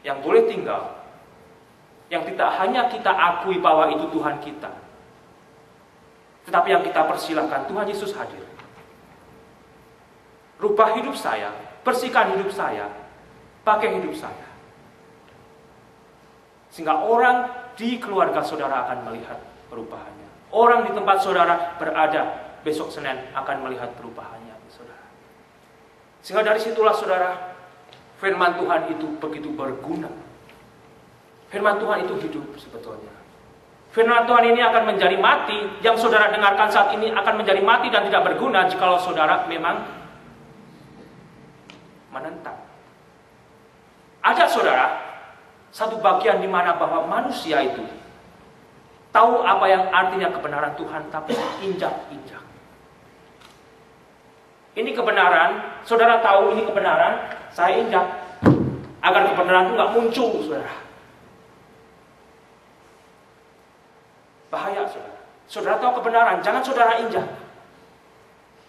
yang boleh tinggal, yang tidak hanya kita akui bahwa itu Tuhan kita, tetapi yang kita persilahkan Tuhan Yesus hadir. Rubah hidup saya, bersihkan hidup saya, pakai hidup saya. Sehingga orang di keluarga saudara akan melihat perubahannya. Orang di tempat saudara berada besok Senin akan melihat perubahannya, saudara. Sehingga dari situlah saudara, firman Tuhan itu begitu berguna. Firman Tuhan itu hidup sebetulnya. Firman Tuhan ini akan menjadi mati, yang saudara dengarkan saat ini akan menjadi mati dan tidak berguna jikalau saudara memang menentang. Ada saudara, satu bagian di mana bahwa manusia itu tahu apa yang artinya kebenaran Tuhan, tapi injak-injak. Ini kebenaran, saudara tahu ini kebenaran, saya injak agar kebenaran itu nggak muncul, saudara. Bahaya, saudara. Saudara tahu kebenaran, jangan saudara injak.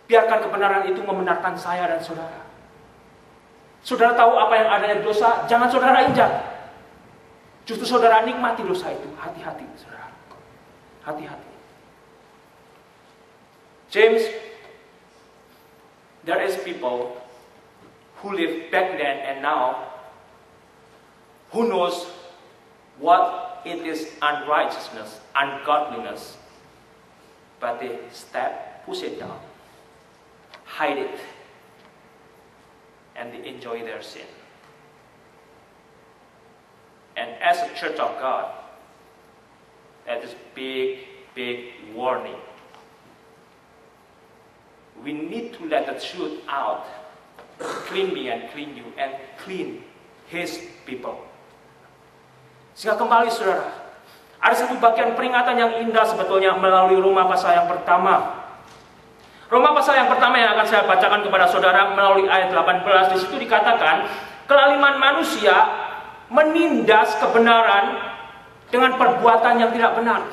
Biarkan kebenaran itu membenarkan saya dan saudara. Saudara tahu apa yang adanya dosa, jangan saudara injak. Justru saudara nikmati dosa itu. Hati-hati, saudara. Hati-hati. James, there is people who live back then and now who knows what it is unrighteousness, ungodliness, but they push it down, hide it, and they enjoy their sin. And as a church of God, that is big, big warning. We need to let the truth out, clean me and clean you, and clean His people. Sehingga kembali saudara, ada satu bagian peringatan yang indah sebetulnya melalui Roma pasal yang pertama. Roma pasal yang pertama yang akan saya bacakan kepada saudara melalui ayat 18. Di situ dikatakan, kelaliman manusia menindas kebenaran dengan perbuatan yang tidak benar.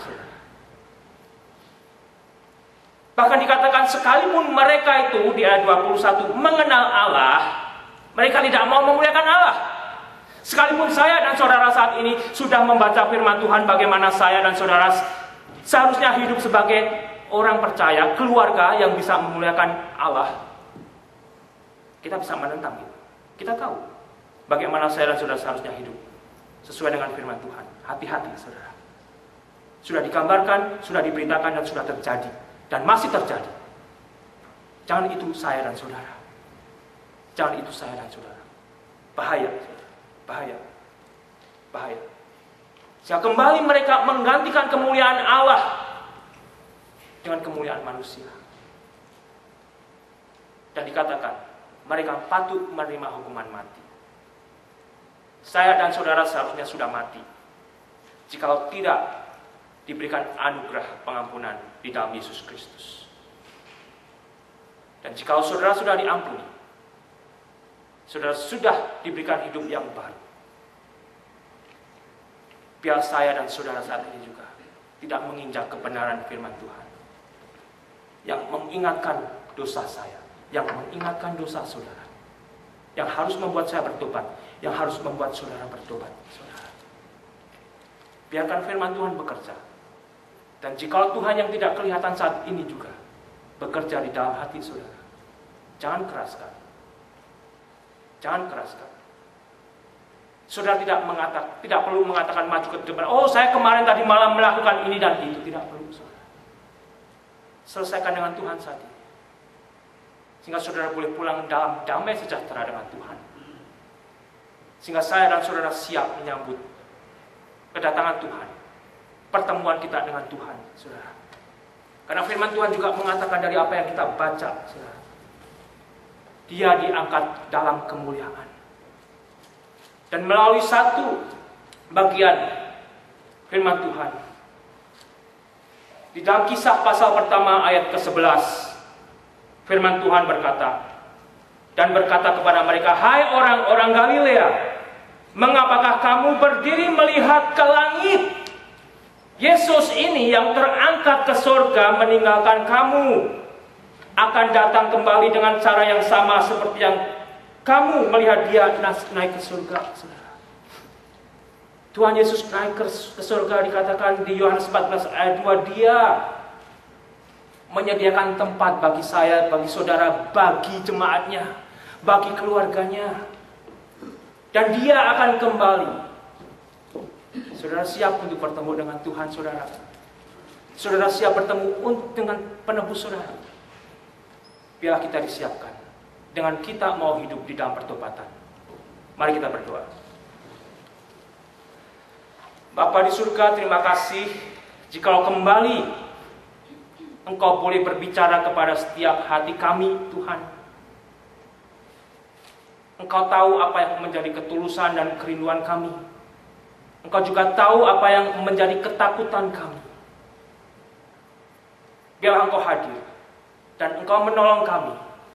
Bahkan dikatakan sekalipun mereka itu di ayat 21 mengenal Allah, mereka tidak mau memuliakan Allah. Sekalipun saya dan saudara saat ini sudah membaca firman Tuhan, bagaimana saya dan saudara seharusnya hidup sebagai orang percaya, keluarga yang bisa memuliakan Allah, kita bisa menentang itu. Kita tahu bagaimana saya dan saudara seharusnya hidup sesuai dengan firman Tuhan. Hati-hati saudara. Sudah digambarkan, sudah diberitakan, dan sudah terjadi, dan masih terjadi. Jangan itu saya dan saudara. Jangan itu saya dan saudara. Bahaya, saudara. Bahaya. Bahaya. Sehingga kembali mereka menggantikan kemuliaan Allah dengan kemuliaan manusia. Dan dikatakan, mereka patut menerima hukuman mati. Saya dan saudara seharusnya sudah mati jikalau tidak diberikan anugerah pengampunan di dalam Yesus Kristus. Dan jikalau saudara sudah diampuni, saudara sudah diberikan hidup yang baru. Biar saya dan saudara saat ini juga tidak menginjak kebenaran firman Tuhan, yang mengingatkan dosa saya, yang mengingatkan dosa saudara, yang harus membuat saya bertobat, yang harus membuat saudara bertobat, saudara. Biarkan firman Tuhan bekerja. Dan jikalau Tuhan yang tidak kelihatan saat ini juga bekerja di dalam hati saudara, jangan keraskan. Jangan keraskan. Saudara tidak perlu mengatakan maju ke depan, oh saya kemarin tadi malam melakukan ini dan itu. Tidak perlu, saudara. Selesaikan dengan Tuhan saat ini, sehingga saudara boleh pulang dalam damai sejahtera dengan Tuhan. Sehingga saya dan saudara siap menyambut kedatangan Tuhan, pertemuan kita dengan Tuhan, saudara. Karena firman Tuhan juga mengatakan dari apa yang kita baca, saudara, Dia diangkat dalam kemuliaan. Dan melalui satu bagian firman Tuhan, di dalam Kisah pasal pertama ayat ke-11, firman Tuhan berkata, dan berkata kepada mereka, hai orang-orang Galilea, mengapakah kamu berdiri melihat ke langit? Yesus ini yang terangkat ke surga meninggalkan kamu, akan datang kembali dengan cara yang sama seperti yang kamu melihat Dia naik ke surga, saudara. Tuhan Yesus naik ke surga, dikatakan di Yohanes 14 ayat 2, Dia menyediakan tempat bagi saya, bagi saudara, bagi jemaatnya, bagi keluarganya. Dan Dia akan kembali. Saudara siap untuk bertemu dengan Tuhan saudara? Saudara siap bertemu dengan penebus saudara? Biarlah kita disiapkan dengan kita mau hidup di dalam pertobatan. Mari kita berdoa. Bapa di surga, terima kasih jikalau kembali Engkau boleh berbicara kepada setiap hati kami, Tuhan. Engkau tahu apa yang menjadi ketulusan dan kerinduan kami. Engkau juga tahu apa yang menjadi ketakutan kami. Biarlah Engkau hadir dan Engkau menolong kami